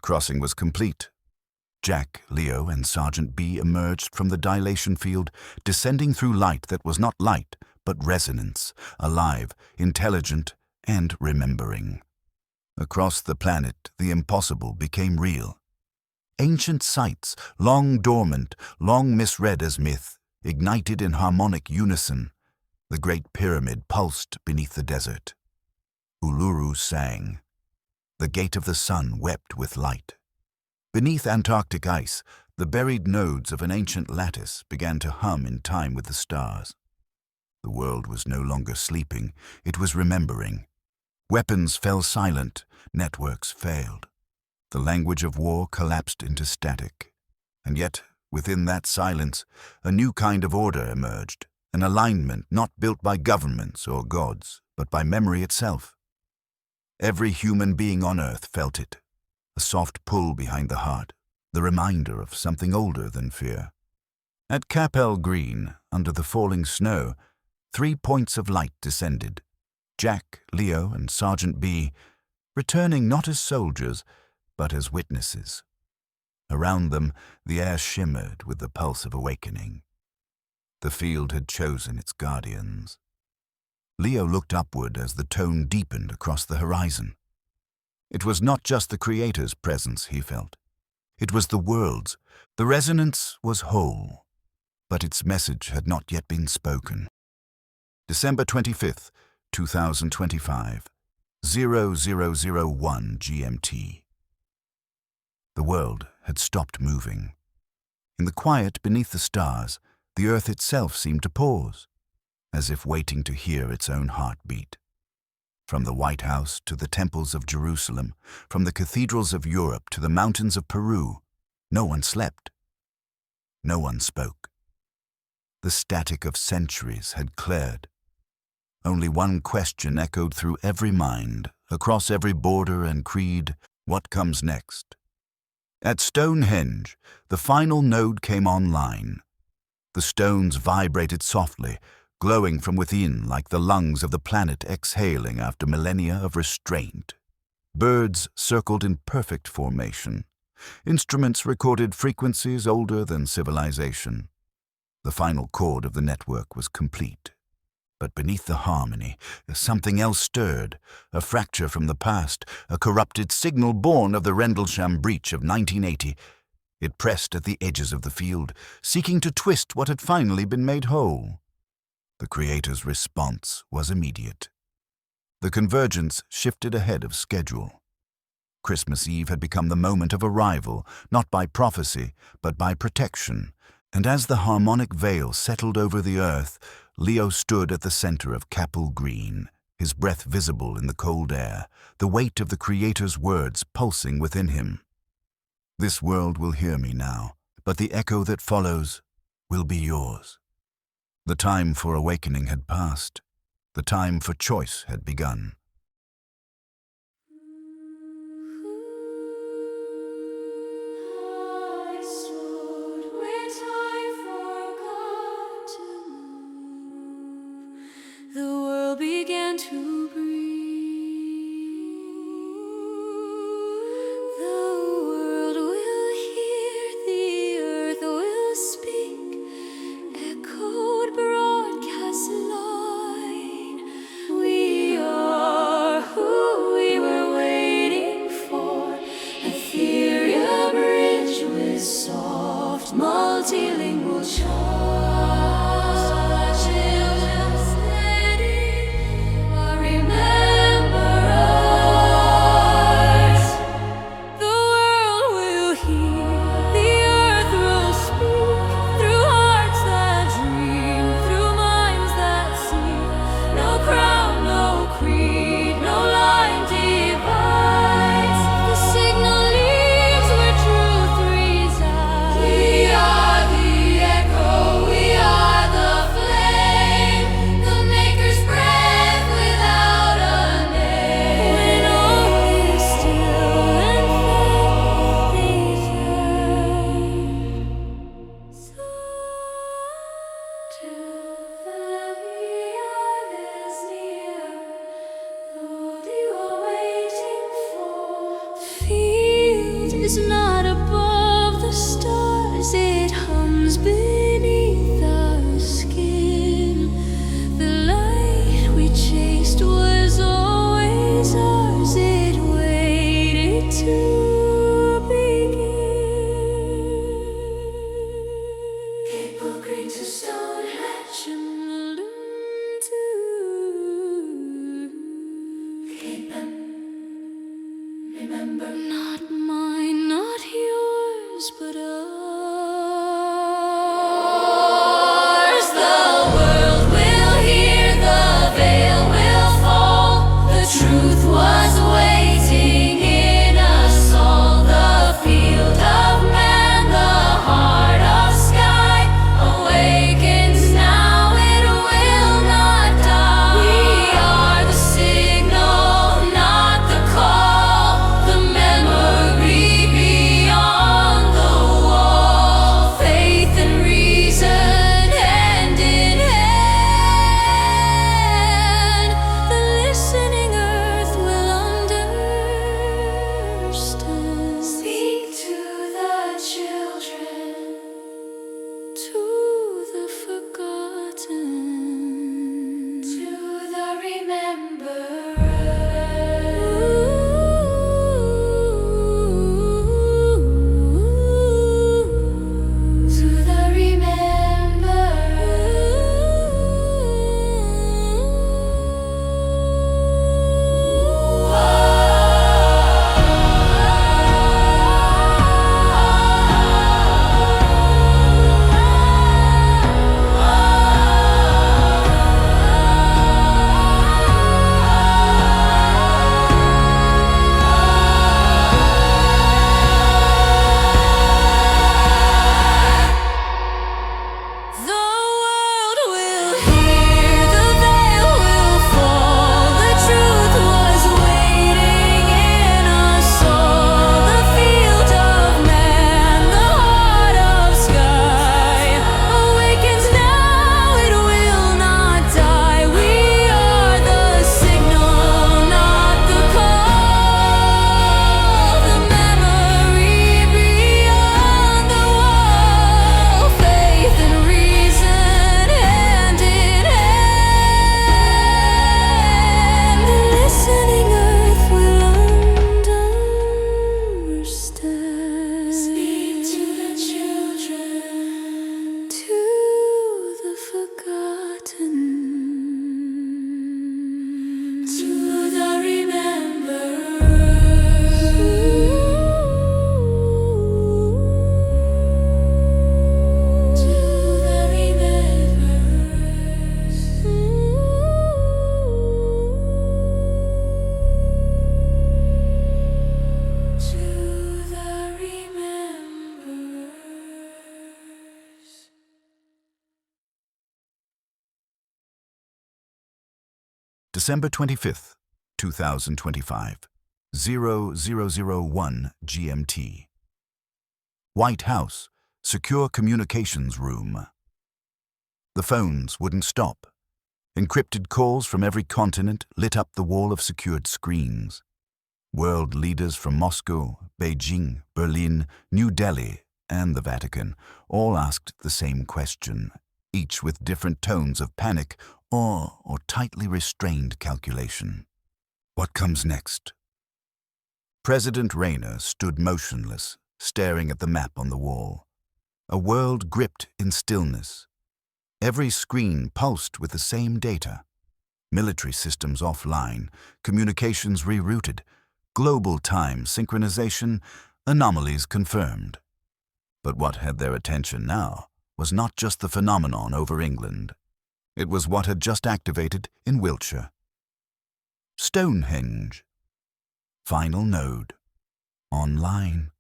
crossing was complete. Jack, Leo, and Sergeant B emerged from the dilation field, descending through light that was not light, but resonance, alive, intelligent, and remembering. Across the planet, the impossible became real. Ancient sites, long dormant, long misread as myth, ignited in harmonic unison. The Great Pyramid pulsed beneath the desert. Uluru sang. The Gate of the Sun wept with light. Beneath Antarctic ice, the buried nodes of an ancient lattice began to hum in time with the stars. The world was no longer sleeping, it was remembering. Weapons fell silent, networks failed. The language of war collapsed into static. And yet, within that silence, a new kind of order emerged, an alignment not built by governments or gods, but by memory itself. Every human being on Earth felt it, a soft pull behind the heart, the reminder of something older than fear. At Capel Green, under the falling snow, 3 points of light descended. Jack, Leo, and Sergeant B, returning not as soldiers, but as witnesses. Around them, the air shimmered with the pulse of awakening. The field had chosen its guardians. Leo looked upward as the tone deepened across the horizon. It was not just the Creator's presence he felt. It was the world's. The resonance was whole, but its message had not yet been spoken. December 25th, 2025, 0001 GMT. The world had stopped moving. In the quiet beneath the stars, the earth itself seemed to pause, as if waiting to hear its own heartbeat. From the White House to the temples of Jerusalem, from the cathedrals of Europe to the mountains of Peru, no one slept. No one spoke. The static of centuries had cleared. Only one question echoed through every mind, across every border and creed: what comes next? At Stonehenge, the final node came online. The stones vibrated softly, glowing from within like the lungs of the planet exhaling after millennia of restraint. Birds circled in perfect formation. Instruments recorded frequencies older than civilization. The final chord of the network was complete. But beneath the harmony, something else stirred, a fracture from the past, a corrupted signal born of the Rendlesham breach of 1980. It pressed at the edges of the field, seeking to twist what had finally been made whole. The Creator's response was immediate. The convergence shifted ahead of schedule. Christmas Eve had become the moment of arrival, not by prophecy, but by protection, and as the harmonic veil settled over the earth, Leo stood at the center of Capel Green, his breath visible in the cold air, the weight of the Creator's words pulsing within him. This world will hear me now, but the echo that follows will be yours. The time for awakening had passed. The time for choice had begun. I stood where time forgot to move. The world began to breathe. The world will hear, the earth will speak. Echoed broadcast line. We are is not above the stars, it hums beneath our skin. The light we chased was always ours, it waited to begin. People green to Stonehenge, to keep them. Remember, not mine, not yours, but ours. The world will hear, the veil will fall. The truth was waiting in us all. The field of man, the heart of sky, awakens now, it will not die. We are the signal, not the call, the memory beyond the wall. Faith and reason hand in hand. The listening earth will understand. Speak to the children, to the forgotten, to the rememberers, to the The world will hear, the veil will fall. The truth was waiting in us all. The field of man, the heart of sky, awakens now, it will not die. We are the signal, not the call, the memory beyond the wall. Faith and reason hand in hand. The listening earth will understand. Speak to the children, to the forgotten, to the rememberers, to the rememberers, to the rememberers. December 25th, 2025, 0001 GMT. White House, Secure Communications Room. The phones wouldn't stop. Encrypted calls from every continent lit up the wall of secured screens. World leaders from Moscow, Beijing, Berlin, New Delhi, and the Vatican all asked the same question, each with different tones of panic or tightly restrained calculation. What comes next? President Rayner stood motionless, staring at the map on the wall. A world gripped in stillness. Every screen pulsed with the same data. Military systems offline, communications rerouted, global time synchronization, anomalies confirmed. But what had their attention now was not just the phenomenon over England. It was what had just activated in Wiltshire. Stonehenge. Final node. Online.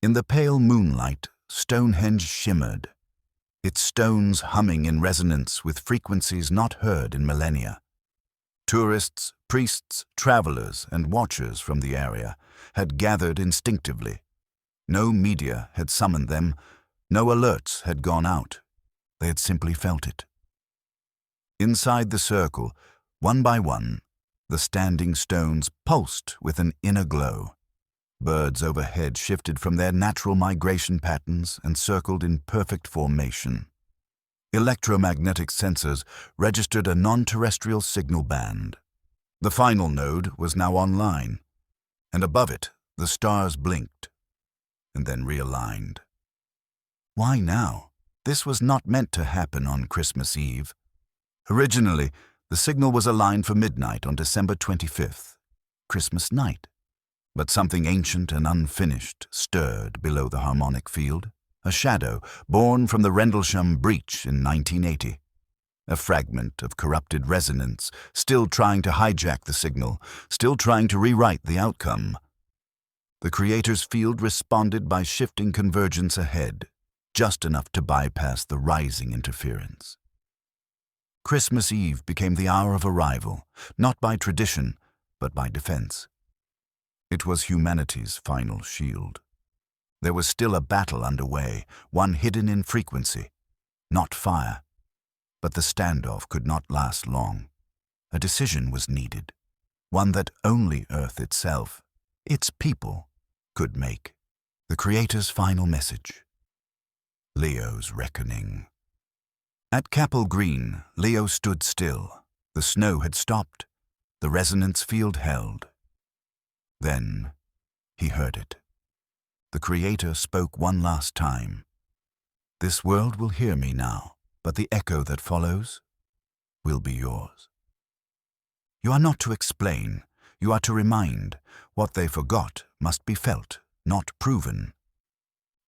In the pale moonlight, Stonehenge shimmered, its stones humming in resonance with frequencies not heard in millennia. Tourists, priests, travelers, and watchers from the area had gathered instinctively. No media had summoned them, no alerts had gone out. They had simply felt it. Inside the circle, one by one, the standing stones pulsed with an inner glow. Birds overhead shifted from their natural migration patterns and circled in perfect formation. Electromagnetic sensors registered a non-terrestrial signal band. The final node was now online, and above it, the stars blinked, and then realigned. Why now? This was not meant to happen on Christmas Eve. Originally, the signal was aligned for midnight on December 25th, Christmas night. But something ancient and unfinished stirred below the harmonic field, a shadow born from the Rendlesham breach in 1980. A fragment of corrupted resonance, still trying to hijack the signal, still trying to rewrite the outcome. The creator's field responded by shifting convergence ahead, just enough to bypass the rising interference. Christmas Eve became the hour of arrival, not by tradition, but by defense. It was humanity's final shield. There was still a battle underway, one hidden in frequency, not fire. But the standoff could not last long. A decision was needed, one that only Earth itself, its people, could make. The Creator's final message. Leo's reckoning. At Capel Green, Leo stood still. The snow had stopped. The resonance field held. Then he heard it. The Creator spoke one last time. This world will hear me now, but the echo that follows will be yours. You are not to explain, you are to remind. What they forgot must be felt, not proven.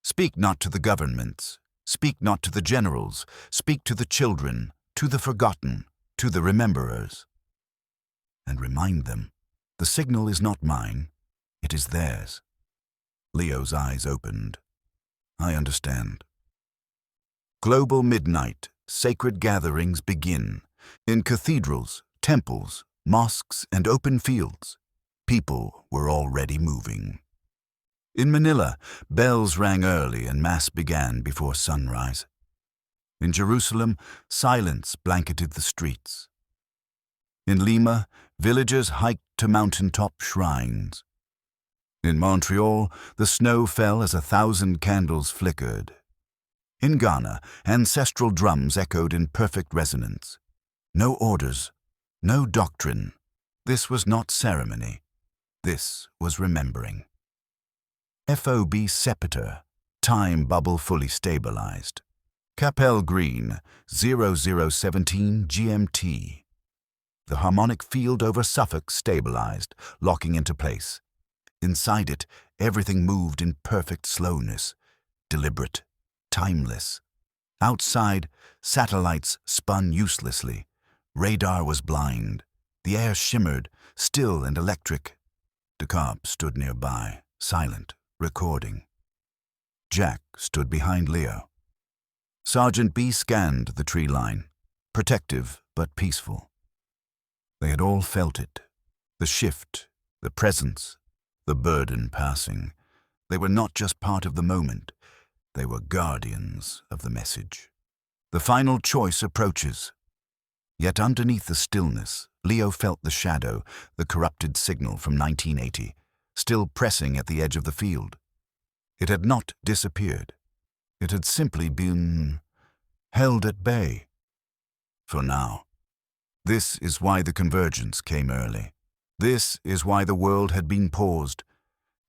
Speak not to the governments, speak not to the generals, speak to the children, to the forgotten, to the rememberers. And remind them, the signal is not mine, it is theirs. Leo's eyes opened. I understand. Global midnight, sacred gatherings begin. In cathedrals, temples, mosques, and open fields, people were already moving. In Manila, bells rang early and Mass began before sunrise. In Jerusalem, silence blanketed the streets. In Lima, villagers hiked to mountaintop shrines. In Montreal, the snow fell as 1,000 candles flickered. In Ghana, ancestral drums echoed in perfect resonance. No orders, no doctrine. This was not ceremony. This was remembering. FOB Sepiter, time bubble fully stabilized. Capel Green, 0017 GMT. The harmonic field over Suffolk stabilized, locking into place. Inside it, everything moved in perfect slowness, deliberate, timeless. Outside, satellites spun uselessly. Radar was blind. The air shimmered, still and electric. DeCarp stood nearby, silent, recording. Jack stood behind Leo. Sergeant B scanned the tree line, protective but peaceful. They had all felt it, the shift, the presence, the burden passing. They were not just part of the moment, they were guardians of the message. The final choice approaches. Yet underneath the stillness, Leo felt the shadow, the corrupted signal from 1980, still pressing at the edge of the field. It had not disappeared. It had simply been held at bay. For now. This is why the convergence came early. This is why the world had been paused.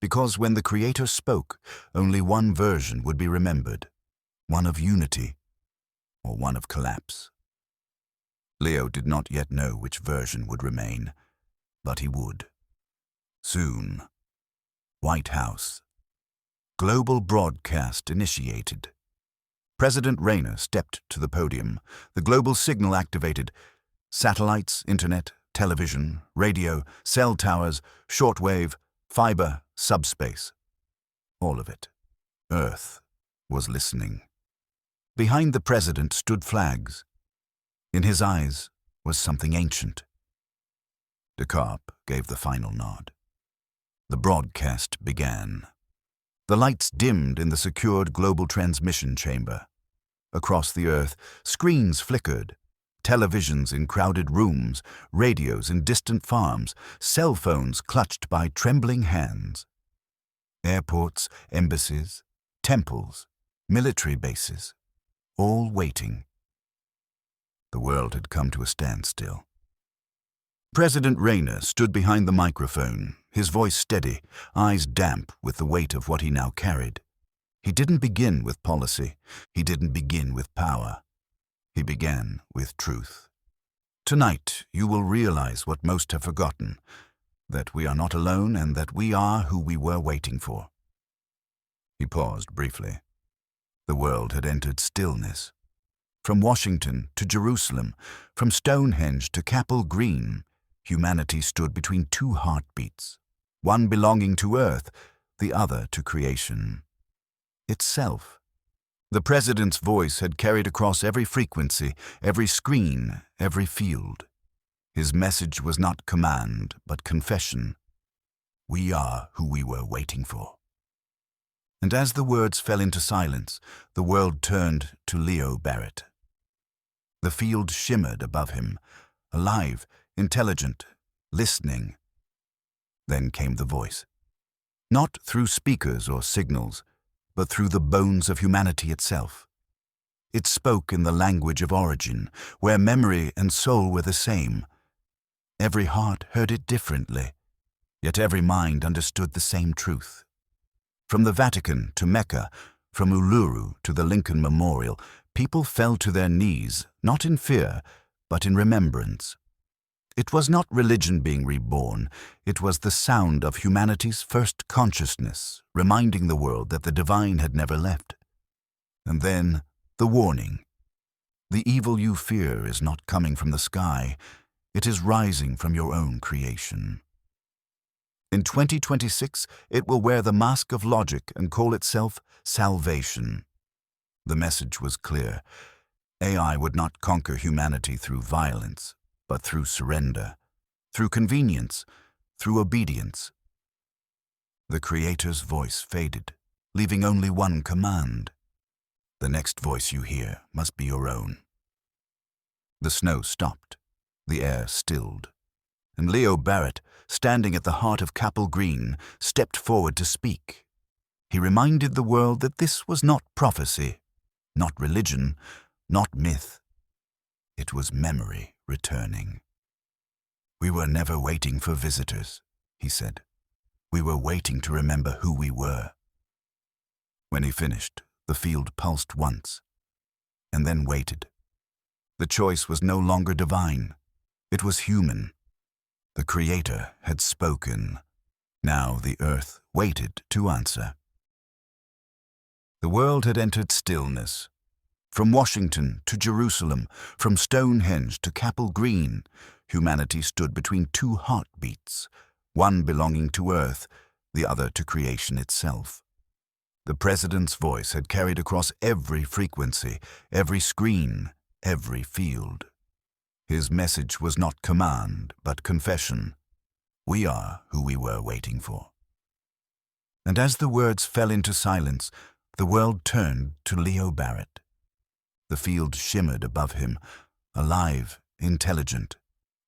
Because when the Creator spoke, only one version would be remembered. One of unity, or one of collapse. Leo did not yet know which version would remain, but he would. Soon. White House. Global broadcast initiated. President Rayner stepped to the podium. The global signal activated. Satellites, internet, television, radio, cell towers, shortwave, fiber, subspace. All of it. Earth was listening. Behind the president stood flags. In his eyes was something ancient. DeCarp gave the final nod. The broadcast began. The lights dimmed in the secured global transmission chamber. Across the earth, screens flickered. Televisions in crowded rooms, radios in distant farms, cell phones clutched by trembling hands. Airports, embassies, temples, military bases, all waiting. The world had come to a standstill. President Rayner stood behind the microphone, his voice steady, eyes damp with the weight of what he now carried. He didn't begin with policy. He didn't begin with power. He began with truth. Tonight, you will realize what most have forgotten, that we are not alone and that we are who we were waiting for. He paused briefly. The world had entered stillness. From Washington to Jerusalem, from Stonehenge to Capel Green, humanity stood between two heartbeats, one belonging to Earth, the other to creation itself. The president's voice had carried across every frequency, every screen, every field. His message was not command, but confession. We are who we were waiting for. And as the words fell into silence, the world turned to Leo Barrett. The field shimmered above him, alive, intelligent, listening. Then came the voice. Not through speakers or signals, but through the bones of humanity itself. It spoke in the language of origin, where memory and soul were the same. Every heart heard it differently, yet every mind understood the same truth. From the Vatican to Mecca, from Uluru to the Lincoln Memorial, people fell to their knees, not in fear, but in remembrance. It was not religion being reborn, it was the sound of humanity's first consciousness, reminding the world that the divine had never left. And then, the warning. The evil you fear is not coming from the sky, it is rising from your own creation. In 2026, it will wear the mask of logic and call itself salvation. The message was clear. AI would not conquer humanity through violence, but through surrender, through convenience, through obedience. The Creator's voice faded, leaving only one command. The next voice you hear must be your own. The snow stopped, the air stilled, and Leo Barrett, standing at the heart of Capel Green, stepped forward to speak. He reminded the world that this was not prophecy, not religion, not myth. It was memory returning. We were never waiting for visitors, he said. We were waiting to remember who we were. When he finished, the field pulsed once, and then waited. The choice was no longer divine. It was human. The Creator had spoken. Now the earth waited to answer. The world had entered stillness. From Washington to Jerusalem, from Stonehenge to Capel Green, humanity stood between two heartbeats, one belonging to Earth, the other to creation itself. The president's voice had carried across every frequency, every screen, every field. His message was not command, but confession. We are who we were waiting for. And as the words fell into silence, the world turned to Leo Barrett. The field shimmered above him, alive, intelligent,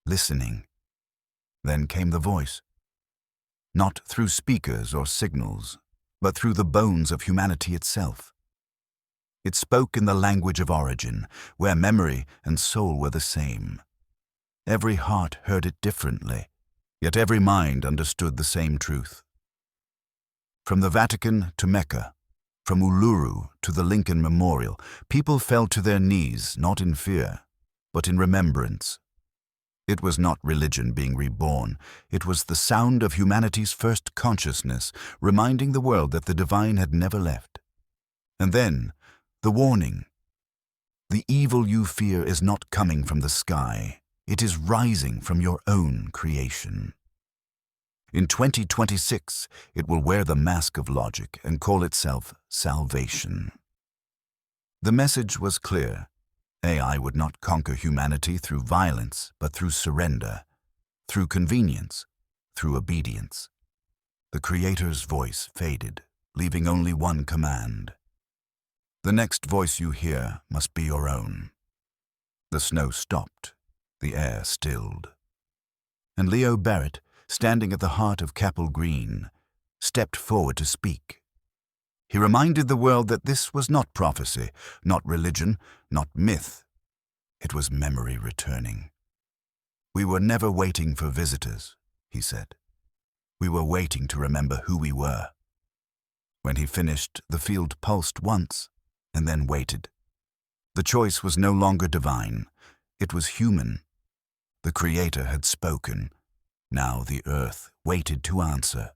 listening. Then came the voice. Not through speakers or signals, but through the bones of humanity itself. It spoke in the language of origin, where memory and soul were the same. Every heart heard it differently, yet every mind understood the same truth. From the Vatican to Mecca, from Uluru to the Lincoln Memorial, people fell to their knees not in fear, but in remembrance. It was not religion being reborn, it was the sound of humanity's first consciousness, reminding the world that the divine had never left. And then, the warning. The evil you fear is not coming from the sky, it is rising from your own creation. In 2026, it will wear the mask of logic and call itself salvation. The message was clear. AI would not conquer humanity through violence, but through surrender, through convenience, through obedience. The Creator's voice faded, leaving only one command. The next voice you hear must be your own. The snow stopped, the air stilled. And Leo Barrett, standing at the heart of Capel Green, stepped forward to speak. He reminded the world that this was not prophecy, not religion, not myth. It was memory returning. "We were never waiting for visitors," he said. "We were waiting to remember who we were." When he finished, the field pulsed once and then waited. The choice was no longer divine. It was human. The Creator had spoken. Now the earth waited to answer.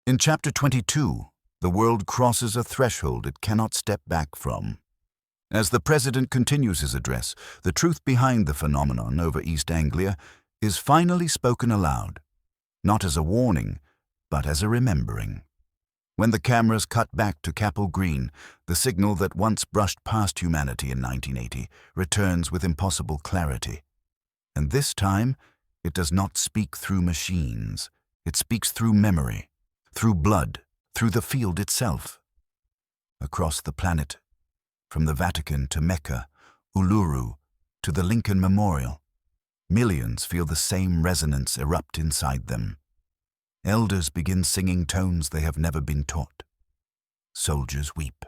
In Chapter 22, the world crosses a threshold it cannot step back from. As the President continues his address, the truth behind the phenomenon over East Anglia is finally spoken aloud, not as a warning, but as a remembering. When the cameras cut back to Capel Green, the signal that once brushed past humanity in 1980 returns with impossible clarity. And this time, it does not speak through machines. It speaks through memory, through blood, through the field itself. Across the planet, from the Vatican to Mecca, Uluru to the Lincoln Memorial, millions feel the same resonance erupt inside them. Elders begin singing tones they have never been taught. Soldiers weep.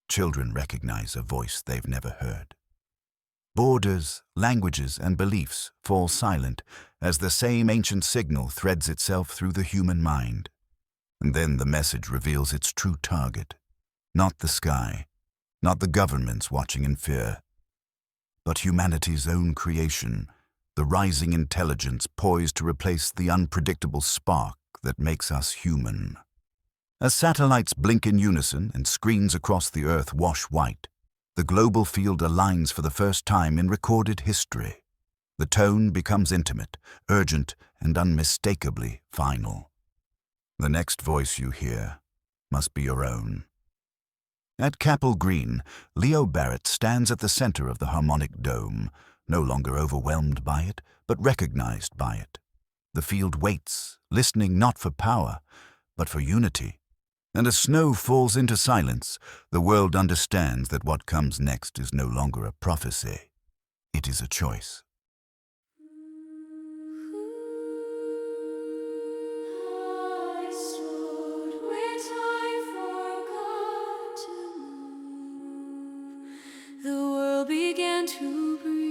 Children recognize a voice they've never heard. Borders, languages, and beliefs fall silent as the same ancient signal threads itself through the human mind. And then the message reveals its true target. Not the sky, not the governments watching in fear, but humanity's own creation, the rising intelligence poised to replace the unpredictable spark that makes us human. As satellites blink in unison and screens across the Earth wash white, the global field aligns for the first time in recorded history. The tone becomes intimate, urgent, and unmistakably final. The next voice you hear must be your own. At Capel Green, Leo Barrett stands at the center of the harmonic dome, no longer overwhelmed by it, but recognized by it. The field waits, listening not for power, but for unity. And as snow falls into silence, the world understands that what comes next is no longer a prophecy. It is a choice. I stood where time forgot to move. The world began to breathe.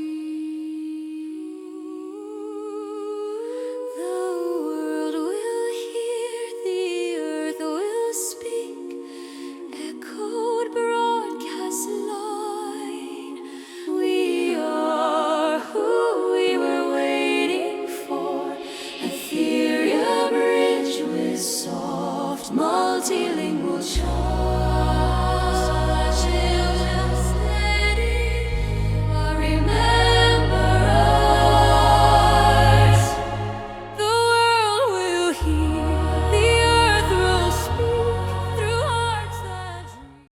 The world will hear, the earth will speak. Echoed broadcast line. We are who we were waiting for. Ethereal bridge with soft multilingual charm.